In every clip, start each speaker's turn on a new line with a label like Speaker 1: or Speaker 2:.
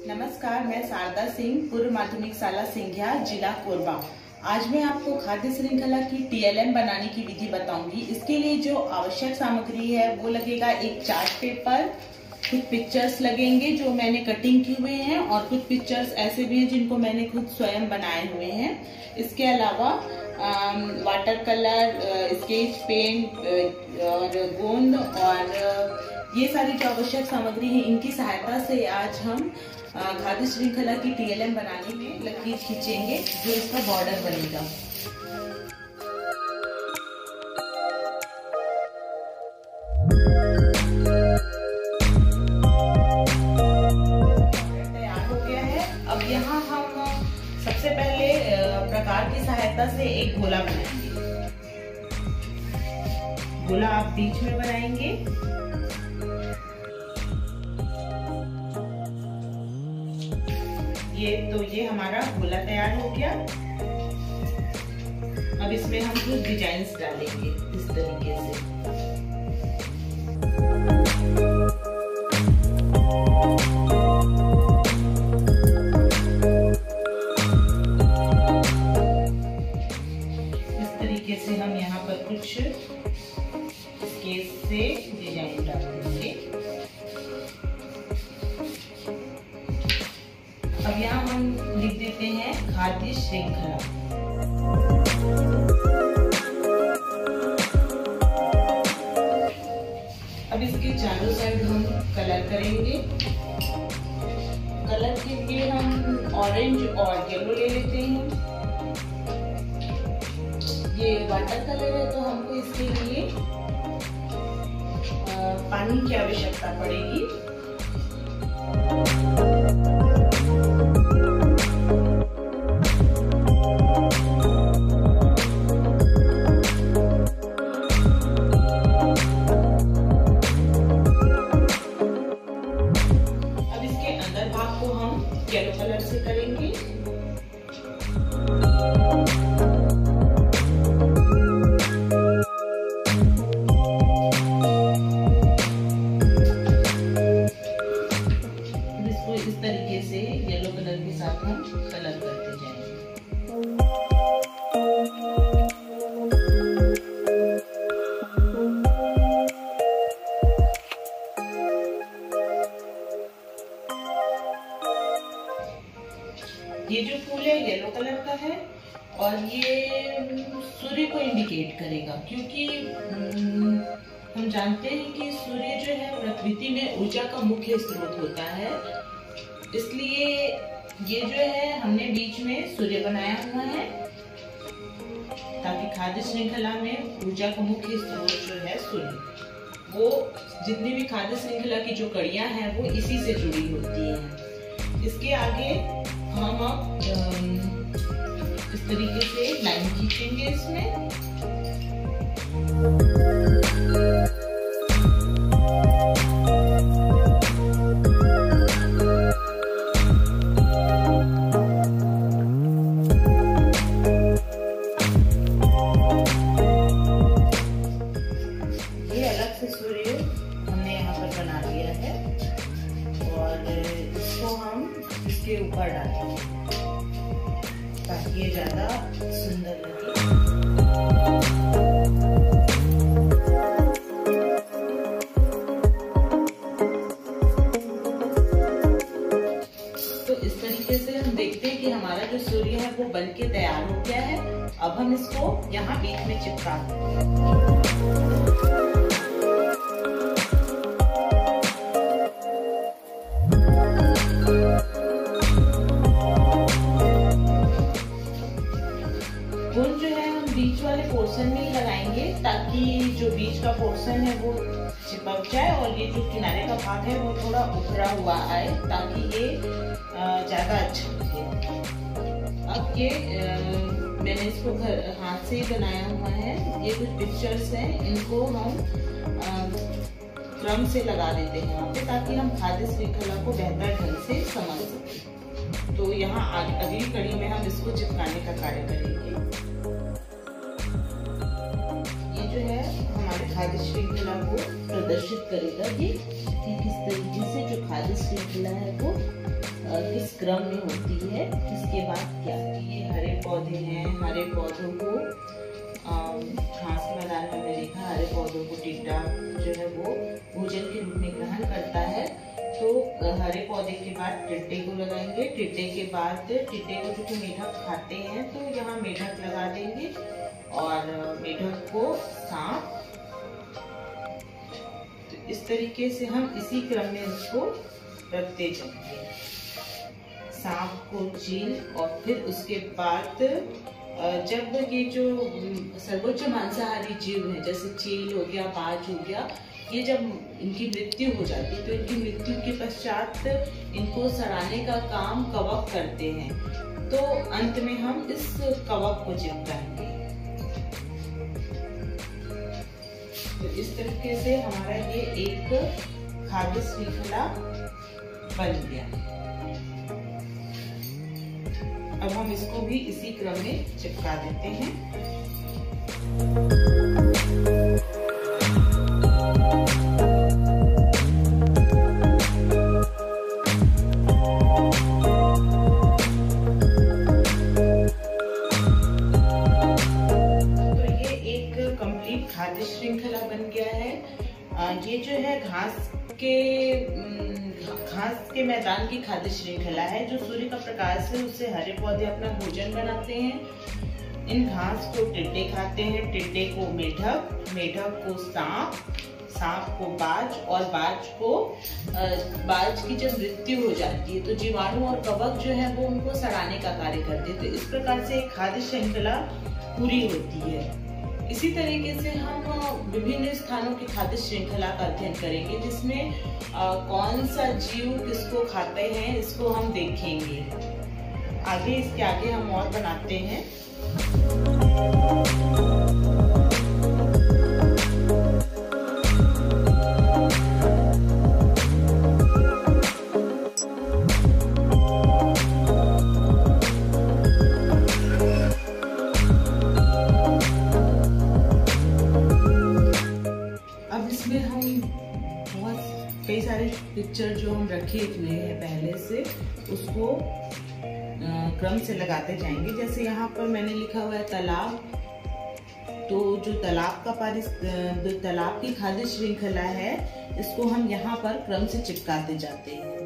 Speaker 1: नमस्कार, मैं शारदा सिंह, पूर्व माध्यमिक शाला सिंघिया, जिला कोरबा। आज मैं आपको खाद्य श्रृंखला की TLM बनाने की विधि बताऊंगी। इसके लिए जो आवश्यक सामग्री है वो लगेगा एक चार्ट पेपर, कुछ पिक्चर्स लगेंगे जो मैंने कटिंग की हुए हैं और कुछ पिक्चर्स ऐसे भी हैं जिनको मैंने खुद स्वयं बनाए हुए हैं। इसके अलावा वाटर कलर, स्केच पेंट और गोंद और ये सारी जो आवश्यक सामग्री है, इनकी सहायता से आज हम खाद्य श्रृंखला की TLM बनाने में लकीर खींचेंगे जो इसका बॉर्डर बनेगा। तैयार हो गया है। अब यहाँ हम सबसे पहले प्रकार की सहायता से एक गोला बनाएंगे। गोला आप बीच में बनाएंगे। ये हमारा गोला तैयार हो गया। अब इसमें हम कुछ डिजाइन्स डालेंगे इस तरीके से। इस तरीके से हम यहाँ पर कुछ स्केच से डिजाइन डाल देंगे। अब यहाँ हम लिख देते हैं खाद्य श्रृंखला। अब इसके चारों साइड हम कलर करेंगे। कलर के लिए हम ऑरेंज और येलो ले लेते हैं। ये वाटर कलर है तो हमको इसके लिए पानी की आवश्यकता पड़ेगी। येलो कलर से करेंगे। इसको इस तरीके से येलो कलर के साथ हम कलर करते जाएंगे। ये जो फूल है येलो कलर का है और ये सूर्य को इंडिकेट करेगा, क्योंकि हम जानते हैं कि सूर्य जो है प्रकृति में ऊर्जा का मुख्य स्रोत होता है। इसलिए ये जो है हमने बीच में सूर्य बनाया हुआ है ताकि खाद्य श्रृंखला में ऊर्जा का मुख्य स्रोत जो है सूर्य, वो जितनी भी खाद्य श्रृंखला की जो कड़ियां हैं वो इसी से जुड़ी होती हैं। इसके आगे हम अब इस तरीके से लाइन खींचेंगे इसमें। ये अलग से सूर्य हमने यहाँ पर बना लिया है और इसको हम इसके ऊपर डालेंगे ताकि ये ज्यादा सुंदर लगे। तो इस तरीके से हम देखते हैं कि हमारा जो सूर्य है वो बनके तैयार हो गया है। अब हम इसको यहाँ बीच में चिपका देंगे। गोंद जो है हम बीच वाले पोर्शन में ही लगाएंगे ताकि जो बीच का पोर्शन है वो चिपक जाए और ये जो किनारे का भाग है वो थोड़ा उभरा हुआ आए ताकि ये ज्यादा अच्छा लगे। अब ये मैंने इसको हाथ से ही बनाया हुआ है। ये कुछ पिक्चर्स हैं, इनको हम क्रम से लगा देते हैं यहाँ पे ताकि हम खाद्य श्रृंखला को बेहतर ढंग से समझ सकें। तो यहाँ अगली कड़ी में हम इसको चिपकाने का कार्य करेंगे। ये जो है हमारे खाद्य श्रृंखला को प्रदर्शित करेगा कि किस तरीके से जो खाद्य श्रृंखला है वो किस क्रम में होती है, इसके बाद क्या। ये हरे पौधे हैं, हरे पौधों को घास के मैदान में हमने देखा हरे पौधों को टिड्डा जो है वो भोजन के रूप में ग्रहण करता है। तो हरे पौधे के बाद टिड्डे को लगाएंगे, टिड्डे के बाद टिड्डे को जो मेढक खाते हैं तो यहाँ मेढक लगा देंगे और मेढक को सांप। तो इस तरीके से हम इसी क्रम में इसको रखते जाएंगे, सांप को चील। और फिर उसके बाद जब ये जो सर्वोच्च मांसाहारी जीव है जैसे चील हो गया, बाज हो गया, ये जब इनकी मृत्यु हो जाती है तो इनकी मृत्यु के पश्चात इनको सड़ाने का काम कवक करते हैं। तो अंत में हम इस कवक को चिपकाएंगे। तो इस तरीके से हमारा ये एक खाद्य श्रृंखला बन गया। अब हम इसको भी इसी क्रम में चिपका देते हैं। तो ये एक कंप्लीट खाद्य श्रृंखला बन गया है। ये जो है घास के मैदान की खाद्य श्रृंखला है। जो सूर्य का प्रकाश है उससे हरे पौधे अपना भोजन बनाते हैं। इन घास को टिड्डे खाते हैं, टिड्डे को मेढक, मेढक को सांप, सांप को बाज और बाज की जब मृत्यु हो जाती है तो जीवाणु और कवक जो है वो उनको सड़ाने का कार्य करते हैं। तो इस प्रकार से एक खाद्य श्रृंखला पूरी होती है। इसी तरीके से हम विभिन्न स्थानों की खाद्य श्रृंखला का अध्ययन करेंगे, जिसमें कौन सा जीव किसको खाते हैं इसको हम देखेंगे। इसके आगे हम और बनाते हैं। कई सारे पिक्चर जो हम रखे हुए हैं पहले से उसको क्रम से लगाते जाएंगे। जैसे यहाँ पर मैंने लिखा हुआ है तालाब, तो जो तालाब की खाद्य श्रृंखला है इसको हम यहाँ पर क्रम से चिपकाते जाते हैं।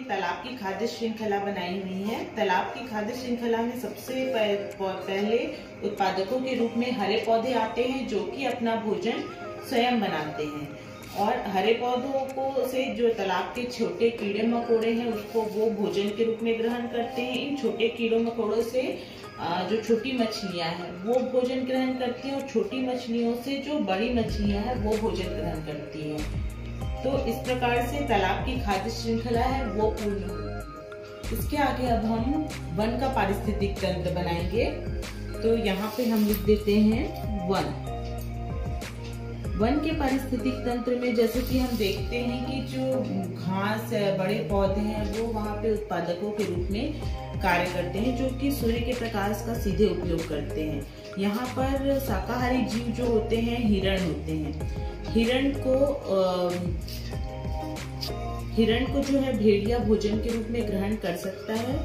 Speaker 1: तालाब की खाद्य श्रृंखला बनाई हुई है। तालाब की खाद्य श्रृंखला में सबसे पहले उत्पादकों के रूप में हरे पौधे आते हैं जो कि अपना भोजन स्वयं बनाते हैं। और हरे पौधों को से जो तालाब के छोटे कीड़े मकोड़े हैं उसको वो भोजन के रूप में ग्रहण करते हैं। इन छोटे कीड़ों मकोड़ों से जो छोटी मछलियां हैं वो भोजन ग्रहण करती हैं और छोटी मछलियों से जो बड़ी मछलियां हैं वो भोजन ग्रहण करती हैं। तो इस प्रकार से तालाब की खाद्य श्रृंखला है वो पूर्ण होगी। इसके आगे अब हम वन का पारिस्थितिक तंत्र बनाएंगे। तो यहाँ पे हम लिख देते हैं वन। वन के पारिस्थितिक तंत्र में जैसे कि हम देखते हैं कि जो घास है, बड़े पौधे हैं, वो वहाँ पे उत्पादकों के रूप में कार्य करते हैं जो कि सूर्य के प्रकाश का सीधे उपयोग करते हैं। यहाँ पर शाकाहारी जीव जो होते हैं हिरण होते हैं। हिरण को जो है भेड़िया भोजन के रूप में ग्रहण कर सकता है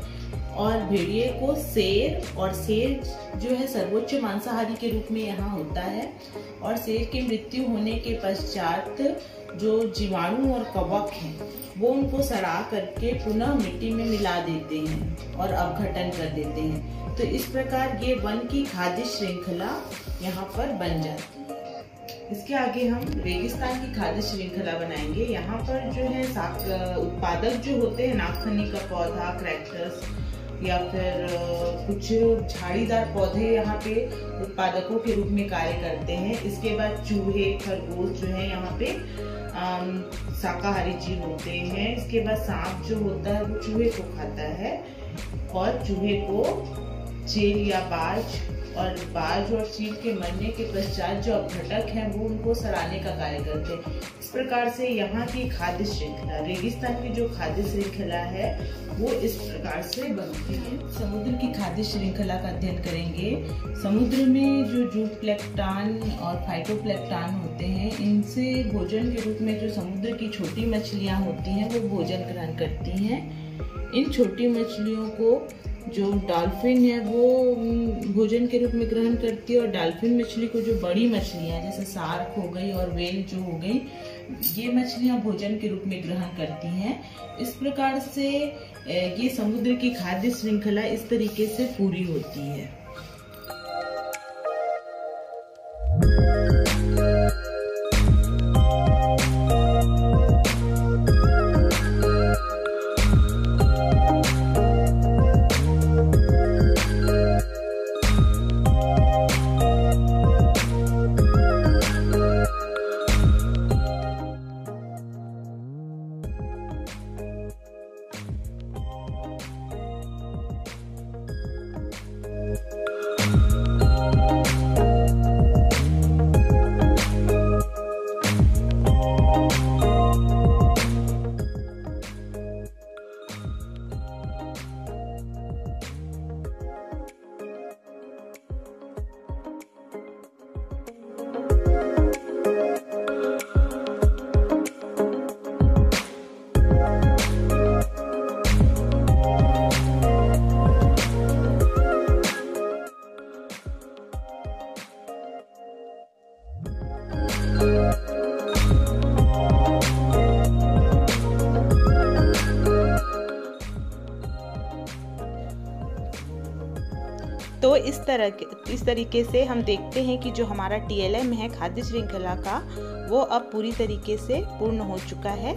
Speaker 1: और भेड़िए को शेर, और शेर जो है सर्वोच्च मांसाहारी के रूप में यहाँ होता है। और शेर की मृत्यु होने के पश्चात जो जीवाणु और कवक हैं वो उनको सड़ा करके पुनः मिट्टी में मिला देते हैं और अपघटन कर देते हैं। तो इस प्रकार ये वन की खाद्य श्रृंखला यहाँ पर बन जाती है। इसके आगे हम रेगिस्तान की खाद्य श्रृंखला बनाएंगे। यहाँ पर जो है उत्पादक जो होते हैं नागफनी का पौधा, क्रैक्टस या फिर कुछ झाड़ीदार पौधे यहाँ पे उत्पादकों के रूप में कार्य करते हैं। इसके बाद चूहे, खरगोश जो है यहाँ पे शाकाहारी जीव होते हैं। इसके बाद सांप जो होता है वो चूहे को खाता है और चूहे को चील या बाज और बाज और चील के मरने के पश्चात जो अपघटक हैं वो उनको सराहने का कार्य करते हैं। इस प्रकार से यहाँ की खाद्य श्रृंखला, रेगिस्तान की जो खाद्य श्रृंखला है वो इस प्रकार से बनती है। समुद्र की खाद्य श्रृंखला का अध्ययन करेंगे। समुद्र में जो जूप्लैंक्टन और फाइटोप्लैंक्टन होते हैं, इनसे भोजन के रूप में जो समुद्र की छोटी मछलियाँ होती हैं वो भोजन ग्रहण करती हैं। इन छोटी मछलियों को जो डॉल्फिन है वो भोजन के रूप में ग्रहण करती है, और डॉल्फिन मछली को जो बड़ी मछलियां जैसे शार्क हो गई और वेल जो हो गई, ये मछलियां भोजन के रूप में ग्रहण करती हैं। इस प्रकार से ये समुद्र की खाद्य श्रृंखला इस तरीके से पूरी होती है। तो इस तरीके से हम देखते हैं कि जो हमारा TLM है खाद्य श्रृंखला का, वो अब पूरी तरीके से पूर्ण हो चुका है।